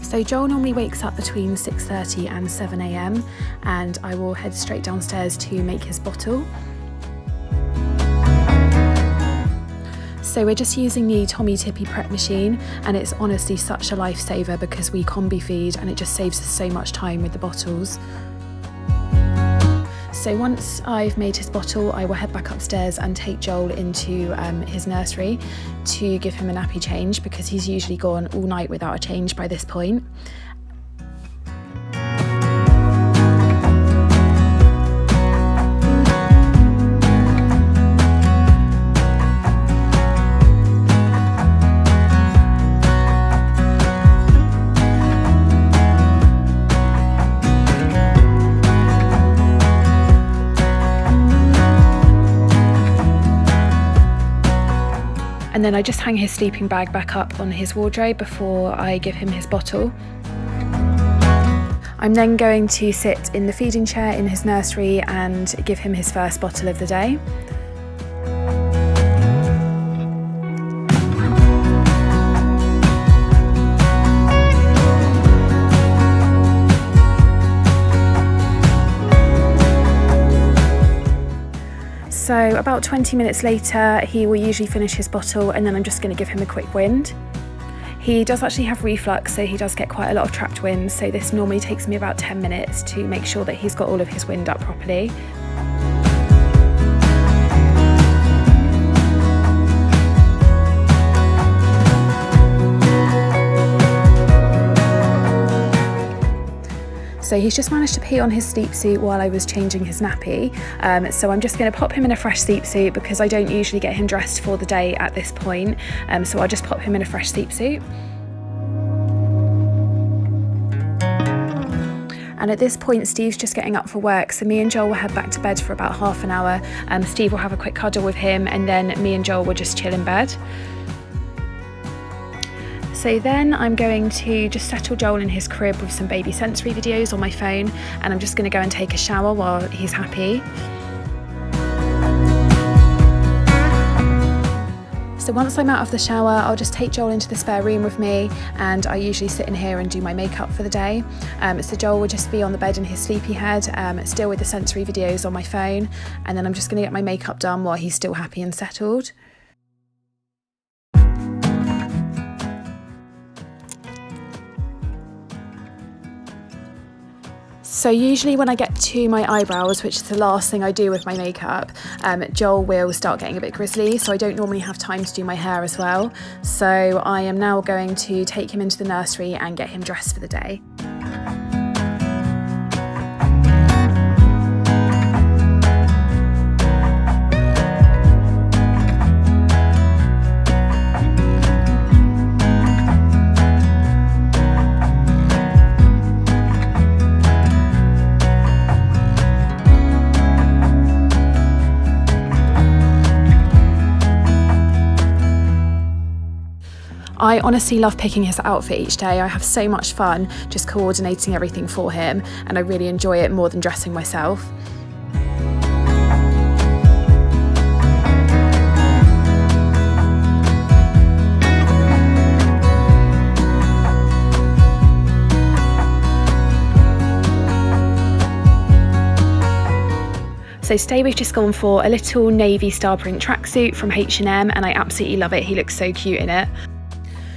So Joel normally wakes up between 6:30 and 7 a.m. and I will head straight downstairs to make his bottle. So we're just using the Tommy Tippy prep machine, and it's honestly such a lifesaver because we combi feed and it just saves us so much time with the bottles. So once I've made his bottle, I will head back upstairs and take Joel into his nursery to give him a nappy change because he's usually gone all night without a change by this point. And then I just hang his sleeping bag back up on his wardrobe before I give him his bottle. I'm then going to sit in the feeding chair in his nursery and give him his first bottle of the day. So about 20 minutes later, he will usually finish his bottle and then I'm just going to give him a quick wind. He does actually have reflux, so he does get quite a lot of trapped wind, so this normally takes me about 10 minutes to make sure that he's got all of his wind up properly. So he's just managed to pee on his sleep suit while I was changing his nappy. So I'm just going to pop him in a fresh sleep suit because I don't usually get him dressed for the day at this point. So I'll just pop him in a fresh sleep suit. And at this point, Steve's just getting up for work, so me and Joel will head back to bed for about half an hour. Steve will have a quick cuddle with him, and then me and Joel will just chill in bed. So then I'm going to just settle Joel in his crib with some baby sensory videos on my phone, and I'm just going to go and take a shower while he's happy. So once I'm out of the shower, I'll just take Joel into the spare room with me, and I usually sit in here and do my makeup for the day. So Joel will just be on the bed in his sleepy head, still with the sensory videos on my phone, and then I'm just going to get my makeup done while he's still happy and settled. So usually when I get to my eyebrows, which is the last thing I do with my makeup, Joel will start getting a bit grizzly, so I don't normally have time to do my hair as well. So I am now going to take him into the nursery and get him dressed for the day. I honestly love picking his outfit each day. I have so much fun just coordinating everything for him, and I really enjoy it more than dressing myself. So today we've just gone for a little navy star print tracksuit from H&M, and I absolutely love it. He looks so cute in it.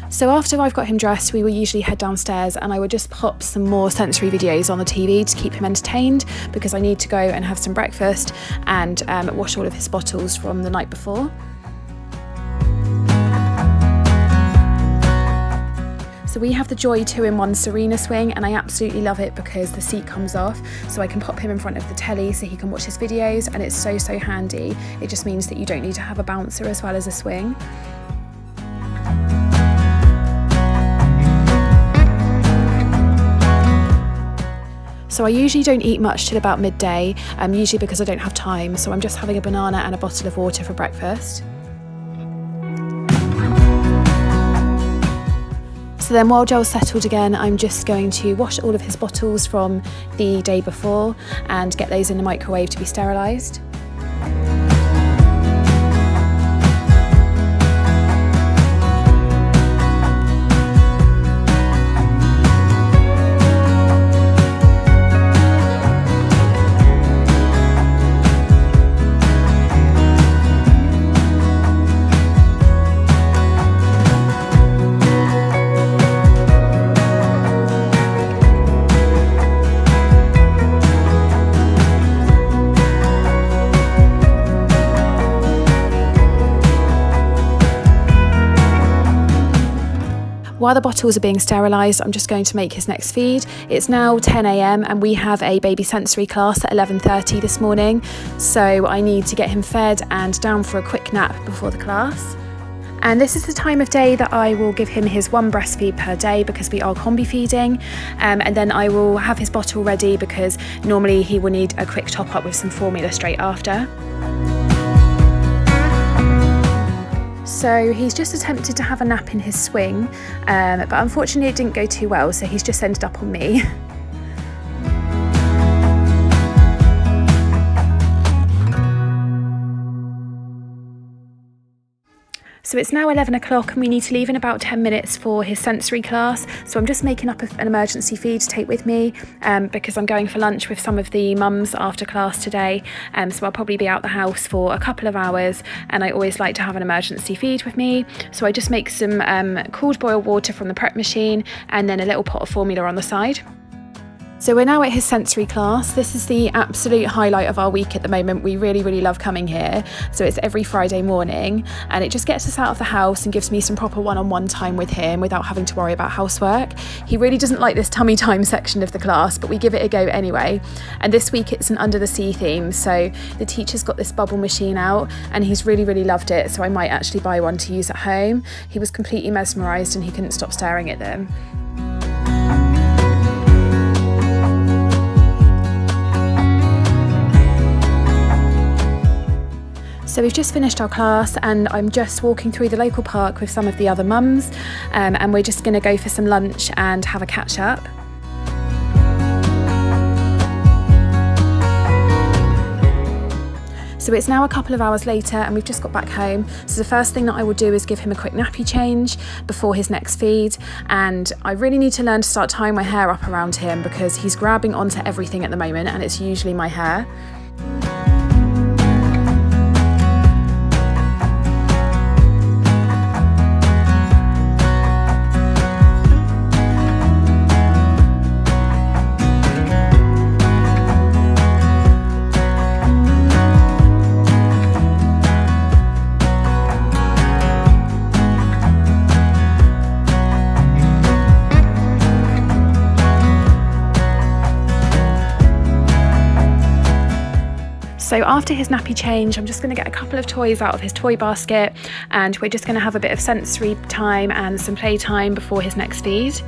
So after I've got him dressed, we will usually head downstairs and I would just pop some more sensory videos on the TV to keep him entertained, because I need to go and have some breakfast and wash all of his bottles from the night before. So we have the Joy 2-in-1 Serena swing, and I absolutely love it because the seat comes off, so I can pop him in front of the telly so he can watch his videos, and it's so handy. It just means that you don't need to have a bouncer as well as a swing. So I usually don't eat much till about midday, usually because I don't have time, so I'm just having a banana and a bottle of water for breakfast. So then while Joel's settled again, I'm just going to wash all of his bottles from the day before and get those in the microwave to be sterilised. While the bottles are being sterilised, I'm just going to make his next feed. It's now 10 AM and we have a baby sensory class at 11:30 this morning, so I need to get him fed and down for a quick nap before the class. And this is the time of day that I will give him his 1 breastfeed per day because we are combi feeding, and then I will have his bottle ready because normally he will need a quick top up with some formula straight after. So he's just attempted to have a nap in his swing, but unfortunately it didn't go too well, so he's just ended up on me. So it's now 11 o'clock and we need to leave in about 10 minutes for his sensory class. So I'm just making up an emergency feed to take with me because I'm going for lunch with some of the mums after class today. So I'll probably be out the house for a couple of hours, and I always like to have an emergency feed with me. So I just make some cooled boiled water from the prep machine and then a little pot of formula on the side. So we're now at his sensory class. This is the absolute highlight of our week at the moment. We really love coming here. So it's every Friday morning and it just gets us out of the house and gives me some proper one-on-one time with him without having to worry about housework. He really doesn't like this tummy time section of the class, but we give it a go anyway. And this week it's an under the sea theme. So the teacher's got this bubble machine out and he's really loved it. So I might actually buy one to use at home. He was completely mesmerised and he couldn't stop staring at them. So we've just finished our class and I'm just walking through the local park with some of the other mums, and we're just going to go for some lunch and have a catch up. So it's now a couple of hours later and we've just got back home. So the first thing that I will do is give him a quick nappy change before his next feed. And I really need to learn to start tying my hair up around him because he's grabbing onto everything at the moment and it's usually my hair. So after his nappy change, I'm just going to get a couple of toys out of his toy basket and we're just going to have a bit of sensory time and some playtime before his next feed.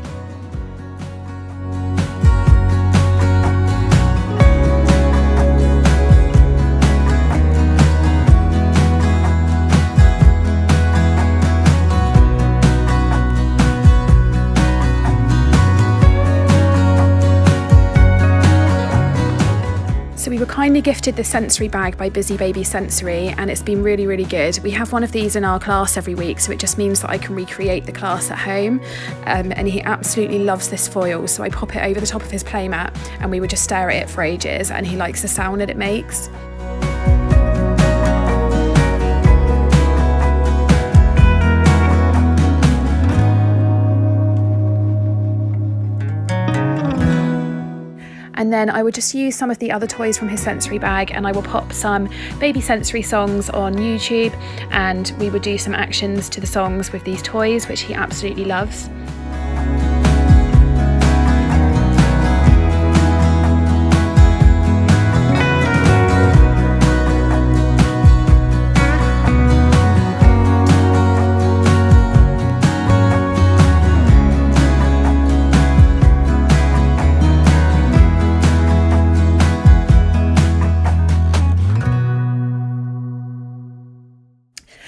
So we were kindly gifted the sensory bag by Busy Baby Sensory and it's been really good. We have one of these in our class every week, so it just means that I can recreate the class at home, and he absolutely loves this foil, so I pop it over the top of his playmat and we would just stare at it for ages and he likes the sound that it makes. And then I would just use some of the other toys from his sensory bag and I will pop some baby sensory songs on YouTube and we would do some actions to the songs with these toys, which he absolutely loves.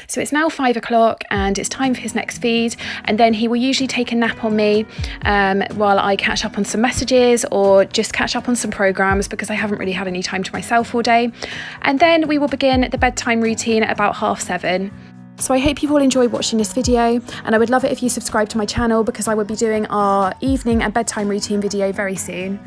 So it's now 5 o'clock and it's time for his next feed, and then he will usually take a nap on me while I catch up on some messages or just catch up on some programs because I haven't really had any time to myself all day. And then we will begin the bedtime routine at about 7:30. So I hope you all enjoyed watching this video, and I would love it if you subscribe to my channel because I will be doing our evening and bedtime routine video very soon.